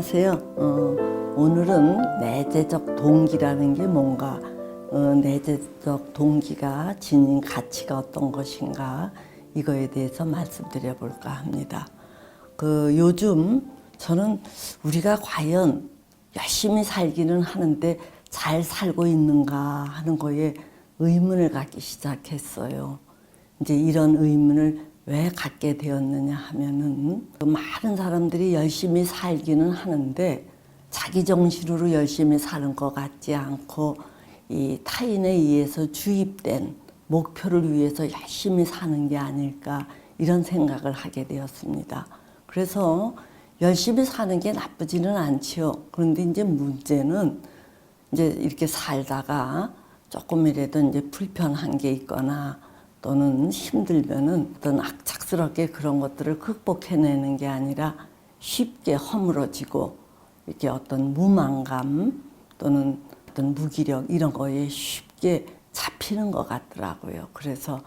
안녕하세요. 오늘은 내재적 동기라는 게 뭔가, 내재적 동기가 지닌 가치가 어떤 것인가, 이거에 대해서 말씀드려 볼까 합니다. 요즘 저는 우리가 과연 열심히 살기는 하는데 잘 살고 있는가 하는 거에 의문을 갖기 시작했어요. 이제 이런 의문을 왜 갖게 되었느냐 하면은, 많은 사람들이 열심히 살기는 하는데 자기 정신으로 열심히 사는 것 같지 않고 이 타인에 의해서 주입된 목표를 위해서 열심히 사는 게 아닐까, 이런 생각을 하게 되었습니다. 그래서 열심히 사는 게 나쁘지는 않지요. 그런데 이제 문제는, 이제 이렇게 살다가 조금이라도 이제 불편한 게 있거나 또는 힘들면은 어떤 악착스럽게 그런 것들을 극복해내는 게 아니라 쉽게 허물어지고, 이렇게 어떤 무망감 또는 어떤 무기력 이런 거에 쉽게 잡히는 것 같더라고요. 그래서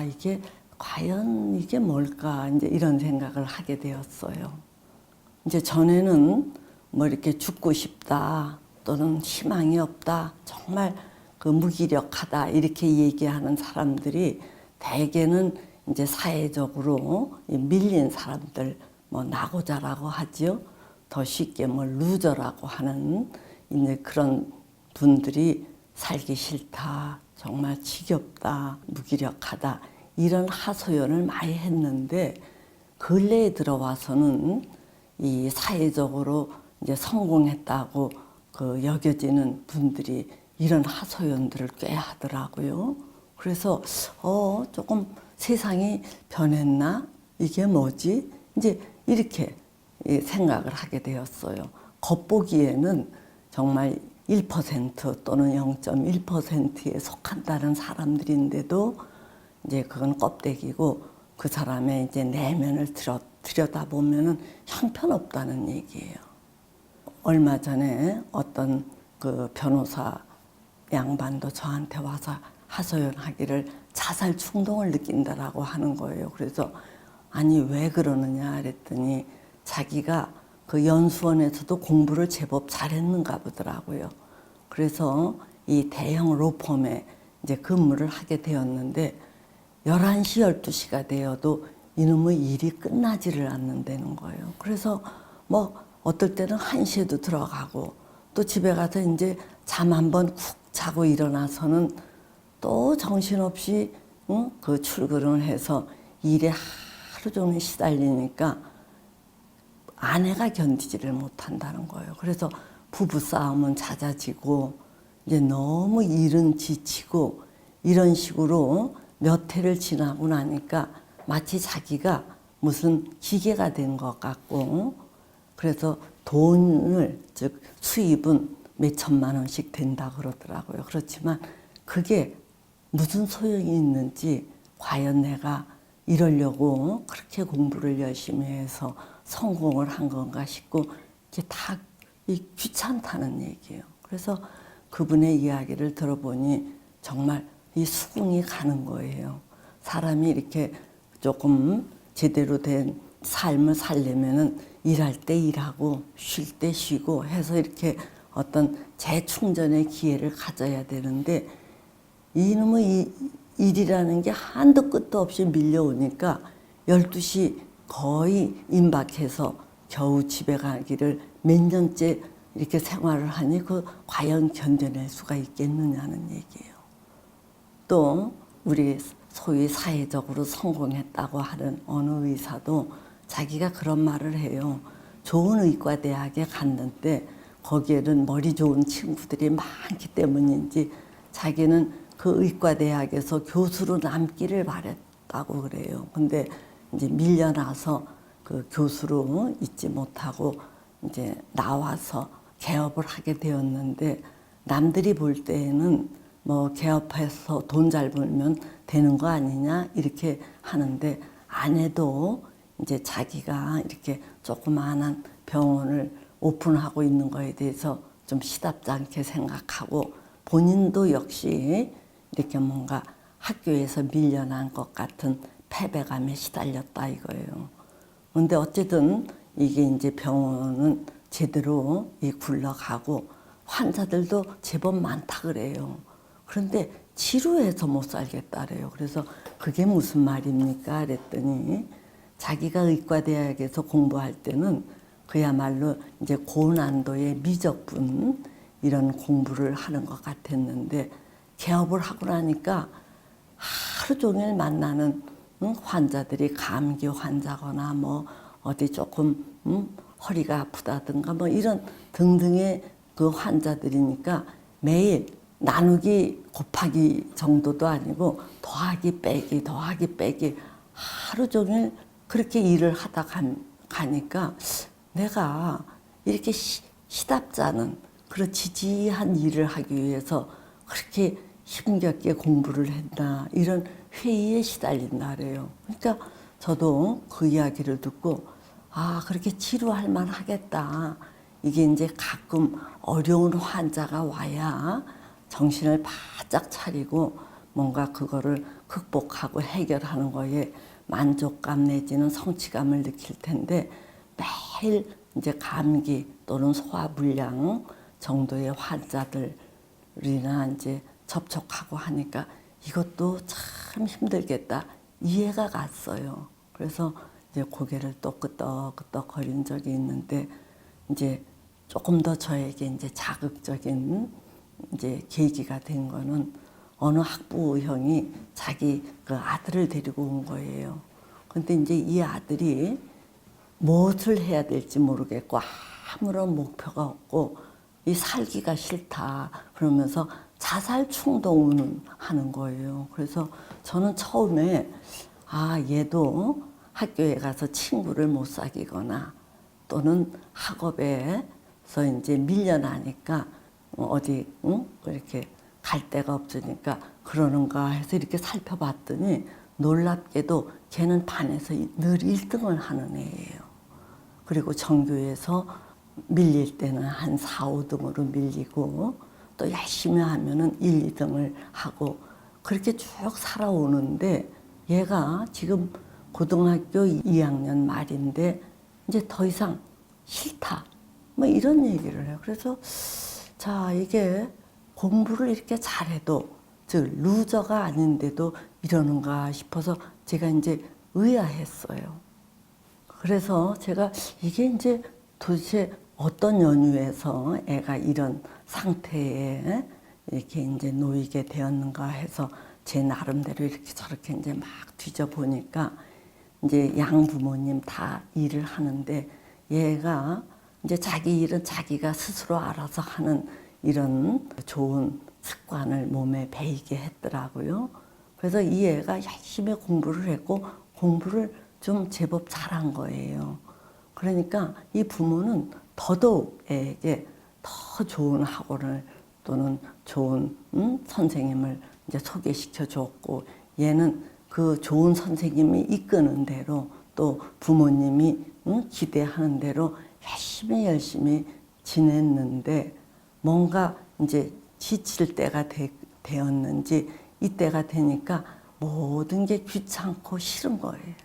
이게 과연 이게 뭘까, 이제 이런 생각을 하게 되었어요. 이제 전에는 뭐 이렇게 죽고 싶다 또는 희망이 없다, 정말 무기력하다, 이렇게 얘기하는 사람들이 대개는 이제 사회적으로 밀린 사람들, 뭐 낙오자라고 하지요. 더 쉽게 뭐 루저라고 하는 이제 그런 분들이 살기 싫다, 정말 지겹다, 무기력하다, 이런 하소연을 많이 했는데, 근래에 들어와서는 이 사회적으로 이제 성공했다고 여겨지는 분들이 이런 하소연들을 꽤 하더라고요. 그래서 조금 세상이 변했나? 이게 뭐지? 이제 이렇게 생각을 하게 되었어요. 겉보기에는 정말 1% 또는 0.1%에 속한다는 사람들인데도 이제 그건 껍데기고, 그 사람의 이제 내면을 들여다보면은 형편없다는 얘기예요. 얼마 전에 어떤 변호사 양반도 저한테 와서 하소연하기를 자살 충동을 느낀다라고 하는 거예요. 그래서 아니 왜 그러느냐 그랬더니 자기가 연수원에서도 공부를 제법 잘했는가 보더라고요. 그래서 이 대형 로펌에 이제 근무를 하게 되었는데 11시, 12시가 되어도 이놈의 일이 끝나지를 않는다는 거예요. 그래서 뭐 어떨 때는 1시에도 들어가고, 또 집에 가서 이제 잠 한번 쿡 자고 일어나서는 또 정신없이 출근을 해서 일에 하루 종일 시달리니까 아내가 견디지를 못한다는 거예요. 그래서 부부싸움은 잦아지고, 이제 너무 일은 지치고, 이런 식으로 몇 해를 지나고 나니까 마치 자기가 무슨 기계가 된 것 같고, 그래서 돈을, 즉 수입은 몇 천만 원씩 된다 그러더라고요. 그렇지만 그게 무슨 소용이 있는지, 과연 내가 이러려고 그렇게 공부를 열심히 해서 성공을 한 건가 싶고, 이게 다 귀찮다는 얘기예요. 그래서 그분의 이야기를 들어보니 정말 이 수긍이 가는 거예요. 사람이 이렇게 조금 제대로 된 삶을 살려면은 일할 때 일하고 쉴 때 쉬고 해서 이렇게 어떤 재충전의 기회를 가져야 되는데, 이놈의 일이라는 게 한도 끝도 없이 밀려오니까 12시 거의 임박해서 겨우 집에 가기를 몇 년째 이렇게 생활을 하니 과연 견뎌낼 수가 있겠느냐는 얘기예요. 또 우리 소위 사회적으로 성공했다고 하는 어느 의사도 자기가 그런 말을 해요. 좋은 의과대학에 갔는데 거기에는 머리 좋은 친구들이 많기 때문인지 자기는 그 의과대학에서 교수로 남기를 바랬다고 그래요. 근데 이제 밀려나서 교수로 있지 못하고 이제 나와서 개업을 하게 되었는데, 남들이 볼 때에는 뭐 개업해서 돈 잘 벌면 되는 거 아니냐 이렇게 하는데, 아내도 이제 자기가 이렇게 조그마한 병원을 오픈하고 있는 거에 대해서 좀 시답지 않게 생각하고, 본인도 역시 이렇게 뭔가 학교에서 밀려난 것 같은 패배감에 시달렸다 이거예요. 근데 어쨌든 이게 이제 병원은 제대로 굴러가고 환자들도 제법 많다 그래요. 그런데 지루해서 못 살겠다래요. 그래서 그게 무슨 말입니까? 그랬더니 자기가 의과대학에서 공부할 때는 그야말로 이제 고난도의 미적분 이런 공부를 하는 것 같았는데 개업을 하고 나니까 하루 종일 만나는 환자들이 감기 환자거나 뭐 어디 조금 허리가 아프다든가 뭐 이런 등등의 그 환자들이니까 매일 나누기 곱하기 정도도 아니고 더하기 빼기 하루 종일 그렇게 일을 하다 가니까 내가 이렇게 시답지 않은 그런 지지한 일을 하기 위해서 그렇게 힘겹게 공부를 했나 이런 회의에 시달린다 그래요. 그러니까 저도 그 이야기를 듣고 아 그렇게 치료할 만하겠다. 이게 이제 가끔 어려운 환자가 와야 정신을 바짝 차리고 뭔가 그거를 극복하고 해결하는 거에 만족감 내지는 성취감을 느낄 텐데 매일 이제 감기 또는 소화불량 정도의 환자들이나 이제 접촉하고 하니까 이것도 참 힘들겠다 이해가 갔어요. 그래서 이제 고개를 또 끄덕끄덕 거린 적이 있는데 이제 조금 더 저에게 이제 자극적인 이제 계기가 된 거는 어느 학부 형이 자기 그 아들을 데리고 온 거예요. 근데 이제 이 아들이 무엇을 해야 될지 모르겠고 아무런 목표가 없고 이 살기가 싫다 그러면서 자살 충동을 하는 거예요. 그래서 저는 처음에 아 얘도 학교에 가서 친구를 못 사귀거나 또는 학업에서 이제 밀려나니까 어디 그렇게 갈 데가 없으니까 그러는가 해서 이렇게 살펴봤더니 놀랍게도 걔는 반에서 늘 1등을 하는 애예요. 그리고 전교에서 밀릴 때는 한 4, 5등으로 밀리고 또 열심히 하면은 1, 2등을 하고 그렇게 쭉 살아오는데 얘가 지금 고등학교 2학년 말인데 이제 더 이상 싫다. 뭐 이런 얘기를 해요. 그래서 자, 이게 공부를 이렇게 잘해도 즉 루저가 아닌데도 이러는가 싶어서 제가 이제 의아했어요. 그래서 제가 이게 이제 도대체 어떤 연유에서 애가 이런 상태에 이렇게 이제 놓이게 되었는가 해서 제 나름대로 이렇게 저렇게 이제 막 뒤져보니까 이제 양부모님 다 일을 하는데 얘가 이제 자기 일은 자기가 스스로 알아서 하는 이런 좋은 습관을 몸에 배이게 했더라고요. 그래서 이 애가 열심히 공부를 했고 공부를 좀 제법 잘한 거예요. 그러니까 이 부모는 더더욱 애에게 더 좋은 학원을 또는 좋은 선생님을 이제 소개시켜 줬고 얘는 그 좋은 선생님이 이끄는 대로 또 부모님이 기대하는 대로 열심히 지냈는데 뭔가 이제 지칠 때가 되었는지 이때가 되니까 모든 게 귀찮고 싫은 거예요.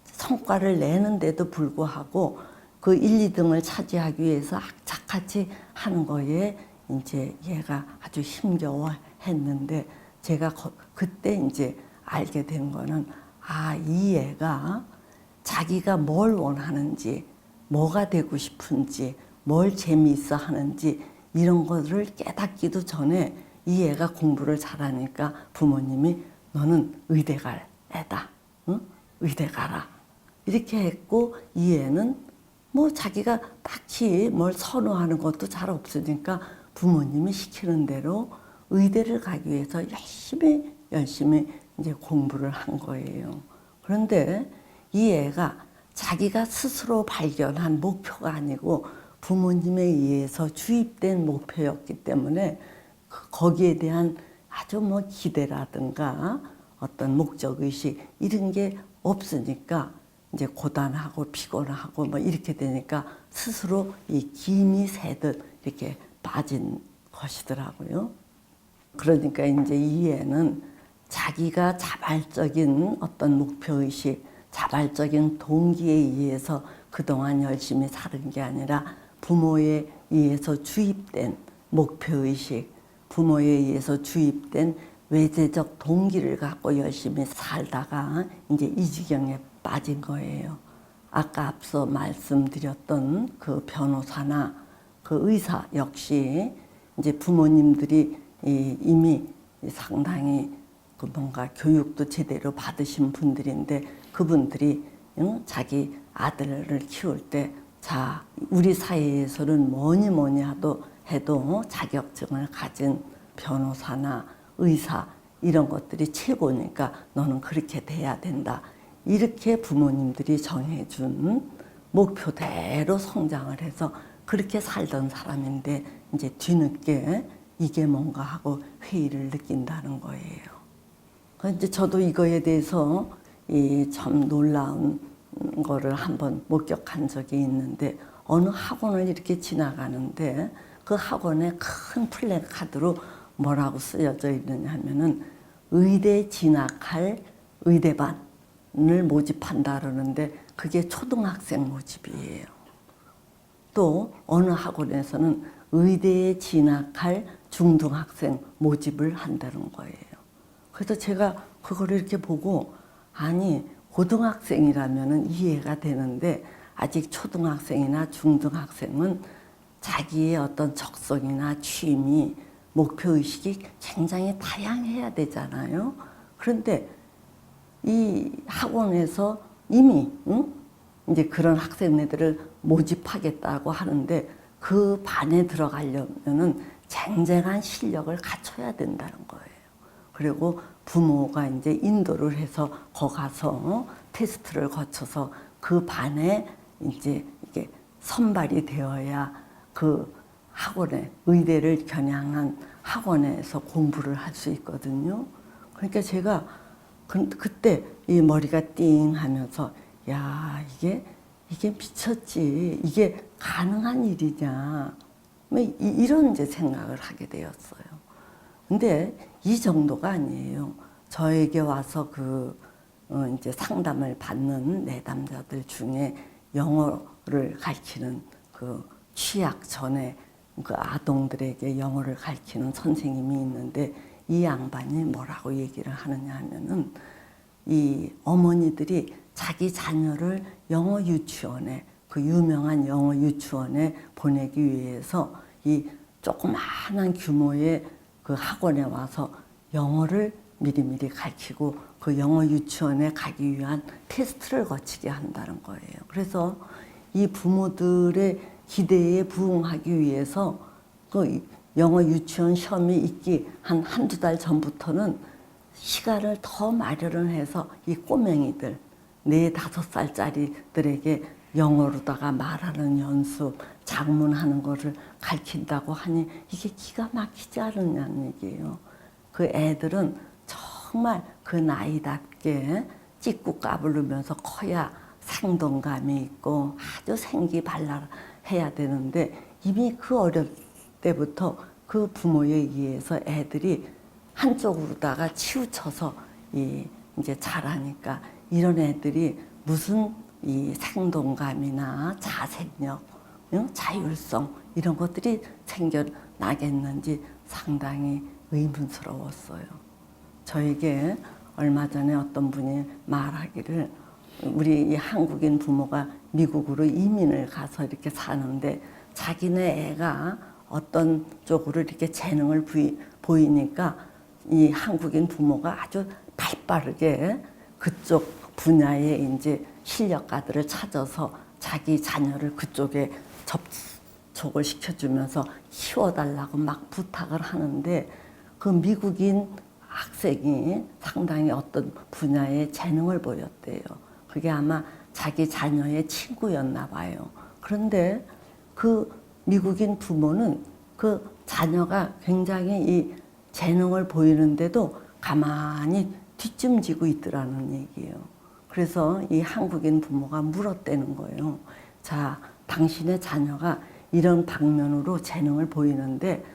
성과를 내는데도 불구하고 그 1, 2등을 차지하기 위해서 악착같이 하는 거에 이제 얘가 아주 힘겨워했는데 제가 그때 이제 알게 된 거는 아, 이 애가 자기가 뭘 원하는지 뭐가 되고 싶은지 뭘 재미있어 하는지 이런 거를 깨닫기도 전에 이 애가 공부를 잘하니까 부모님이 너는 의대 갈 애다. 응? 의대 가라. 이렇게 했고 이 애는 뭐 자기가 딱히 뭘 선호하는 것도 잘 없으니까 부모님이 시키는 대로 의대를 가기 위해서 열심히 이제 공부를 한 거예요. 그런데 이 애가 자기가 스스로 발견한 목표가 아니고 부모님에 의해서 주입된 목표였기 때문에 거기에 대한 아주 뭐 기대라든가 어떤 목적의식 이런 게 없으니까 이제 고단하고 피곤하고 뭐 이렇게 되니까 스스로 이 김이 새듯 이렇게 빠진 것이더라고요. 그러니까 이제 이 애는 자기가 자발적인 어떤 목표의식, 자발적인 동기에 의해서 그동안 열심히 살은 게 아니라 부모에 의해서 주입된 목표의식, 부모에 의해서 주입된 외재적 동기를 갖고 열심히 살다가 이제 이 지경에 빠진 거예요. 아까 앞서 말씀드렸던 그 변호사나 그 의사 역시 이제 부모님들이 이미 상당히 그 뭔가 교육도 제대로 받으신 분들인데 그분들이 자기 아들을 키울 때 자, 우리 사회에서는 뭐니 해도 자격증을 가진 변호사나 의사 이런 것들이 최고니까 너는 그렇게 돼야 된다. 이렇게 부모님들이 정해준 목표대로 성장을 해서 그렇게 살던 사람인데 이제 뒤늦게 이게 뭔가 하고 회의를 느낀다는 거예요. 이제 저도 이거에 대해서 참 놀라운 거를 한번 목격한 적이 있는데 어느 학원을 이렇게 지나가는데 그 학원에 큰 플래카드로 뭐라고 쓰여져 있느냐 하면은 의대 진학할 의대반을 모집한다 그러는데 그게 초등학생 모집이에요. 또 어느 학원에서는 의대에 진학할 중등학생 모집을 한다는 거예요. 그래서 제가 그거를 이렇게 보고 아니 고등학생이라면 이해가 되는데 아직 초등학생이나 중등학생은 자기의 어떤 적성이나 취미, 목표의식이 굉장히 다양해야 되잖아요. 그런데 이 학원에서 이미 이제 그런 학생들을 모집하겠다고 하는데 그 반에 들어가려면은 쟁쟁한 실력을 갖춰야 된다는 거예요. 그리고 부모가 이제 인도를 해서 거기 가서 테스트를 거쳐서 그 반에 이제 이게 선발이 되어야 그 학원에 의대를 겨냥한 학원에서 공부를 할 수 있거든요. 그러니까 제가 그때 이 머리가 띵 하면서 야 이게 미쳤지 이게 가능한 일이냐 이런 이제 생각을 하게 되었어요. 근데 이 정도가 아니에요. 저에게 와서 이제 상담을 받는 내담자들 중에 영어를 가르치는 그 취약 전에 그 아동들에게 영어를 가르치는 선생님이 있는데 이 양반이 뭐라고 얘기를 하느냐 하면은 이 어머니들이 자기 자녀를 영어 유치원에 그 유명한 영어 유치원에 보내기 위해서 이 조그마한 규모의 그 학원에 와서 영어를 미리미리 가르치고 그 영어 유치원에 가기 위한 테스트를 거치게 한다는 거예요. 그래서 이 부모들의 기대에 부응하기 위해서 그 영어 유치원 시험이 있기 한두 달 전부터는 시간을 더 마련을 해서 이 꼬맹이들 4, 5살짜리들에게 영어로다가 말하는 연습, 작문하는 거를 가르친다고 하니 이게 기가 막히지 않느냐는 얘기예요. 그 애들은 정말 그 나이답게 찍고 까부르면서 커야 생동감이 있고 아주 생기발랄해야 되는데 이미 그 어릴 때부터 그 부모에 의해서 애들이 한쪽으로다가 치우쳐서 이제 자라니까 이런 애들이 무슨 이 생동감이나 자생력, 자율성 이런 것들이 생겨나겠는지 상당히 의문스러웠어요. 저에게 얼마 전에 어떤 분이 말하기를 우리 한국인 부모가 미국으로 이민을 가서 이렇게 사는데 자기네 애가 어떤 쪽으로 이렇게 재능을 보이니까 이 한국인 부모가 아주 발빠르게 그쪽 분야에 이제 실력가들을 찾아서 자기 자녀를 그쪽에 접촉을 시켜주면서 키워달라고 막 부탁을 하는데 그 미국인 학생이 상당히 어떤 분야에 재능을 보였대요. 그게 아마 자기 자녀의 친구였나 봐요. 그런데 그 미국인 부모는 그 자녀가 굉장히 이 재능을 보이는데도 가만히 뒷짐지고 있더라는 얘기예요. 그래서 이 한국인 부모가 물었다는 거예요. 자, 당신의 자녀가 이런 방면으로 재능을 보이는데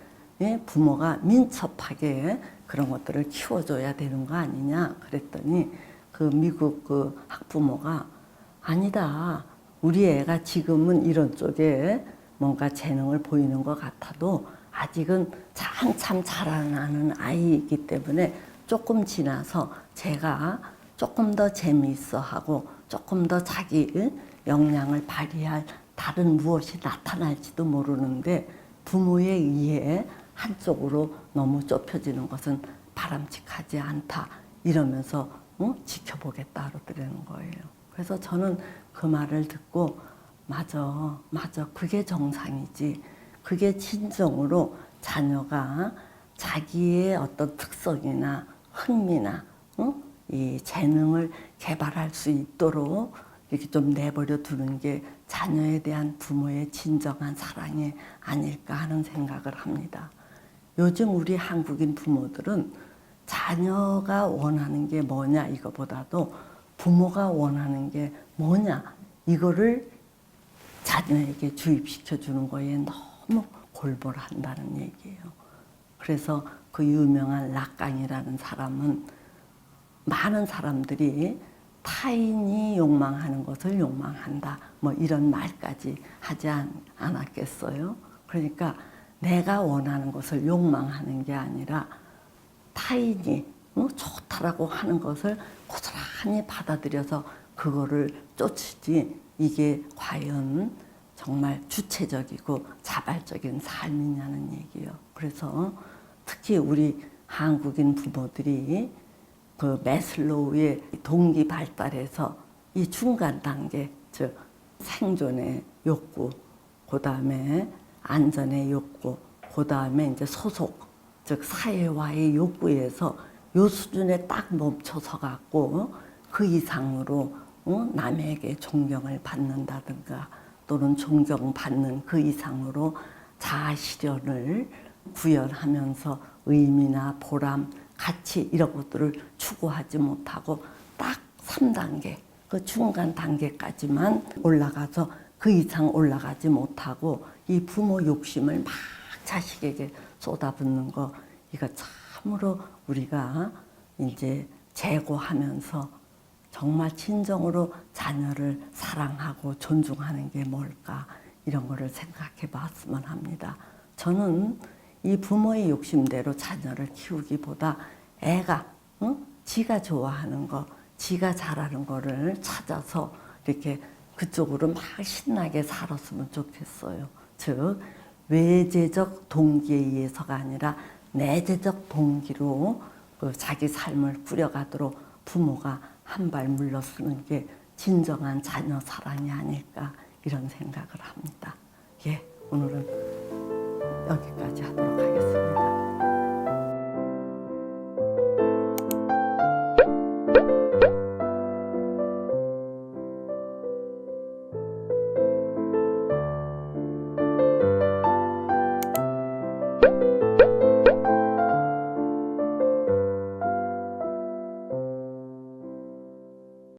부모가 민첩하게 그런 것들을 키워줘야 되는 거 아니냐 그랬더니 그 미국 그 학부모가 아니다. 우리 애가 지금은 이런 쪽에 뭔가 재능을 보이는 것 같아도 아직은 한참 자라나는 아이이기 때문에 조금 지나서 제가 조금 더 재미있어 하고 조금 더 자기 역량을 발휘할 다른 무엇이 나타날지도 모르는데 부모에 의해 한쪽으로 너무 좁혀지는 것은 바람직하지 않다 이러면서 지켜보겠다 그러더라는 거예요. 그래서 저는 그 말을 듣고 맞아 그게 정상이지. 그게 진정으로 자녀가 자기의 어떤 특성이나 흥미나 이 재능을 개발할 수 있도록 이렇게 좀 내버려 두는 게 자녀에 대한 부모의 진정한 사랑이 아닐까 하는 생각을 합니다. 요즘 우리 한국인 부모들은 자녀가 원하는 게 뭐냐 이거보다도 부모가 원하는 게 뭐냐 이거를 자녀에게 주입시켜 주는 거에 너무 골몰한다는 얘기예요. 그래서 그 유명한 락강이라는 사람은 많은 사람들이 타인이 욕망하는 것을 욕망한다 뭐 이런 말까지 하지 않았겠어요. 그러니까 내가 원하는 것을 욕망하는 게 아니라 타인이 좋다라고 하는 것을 고스란히 받아들여서 그거를 쫓지 이게 과연 정말 주체적이고 자발적인 삶이냐는 얘기예요. 그래서 특히 우리 한국인 부모들이 그 매슬로우의 동기 발달에서 이 중간 단계, 즉 생존의 욕구, 그 다음에 안전의 욕구, 그 다음에 이제 소속, 즉 사회와의 욕구에서 요 수준에 딱 멈춰서 갖고 그 이상으로 남에게 존경을 받는다든가 또는 존경받는 그 이상으로 자아 실현을 구현하면서 의미나 보람, 가치 이런 것들을 추구하지 못하고 딱 3단계, 그 중간 단계까지만 올라가서 그 이상 올라가지 못하고 이 부모 욕심을 막 자식에게 쏟아붓는 거 이거 참으로 우리가 이제 재고하면서 정말 진정으로 자녀를 사랑하고 존중하는 게 뭘까 이런 거를 생각해 봤으면 합니다. 저는 이 부모의 욕심대로 자녀를 키우기보다 애가 지가 좋아하는 거, 지가 잘하는 거를 찾아서 이렇게 그쪽으로 막 신나게 살았으면 좋겠어요. 즉 외재적 동기에 의해서가 아니라 내재적 동기로 그 자기 삶을 꾸려가도록 부모가 한 발 물러서는 게 진정한 자녀 사랑이 아닐까 이런 생각을 합니다. 예, 오늘은 여기까지 하도록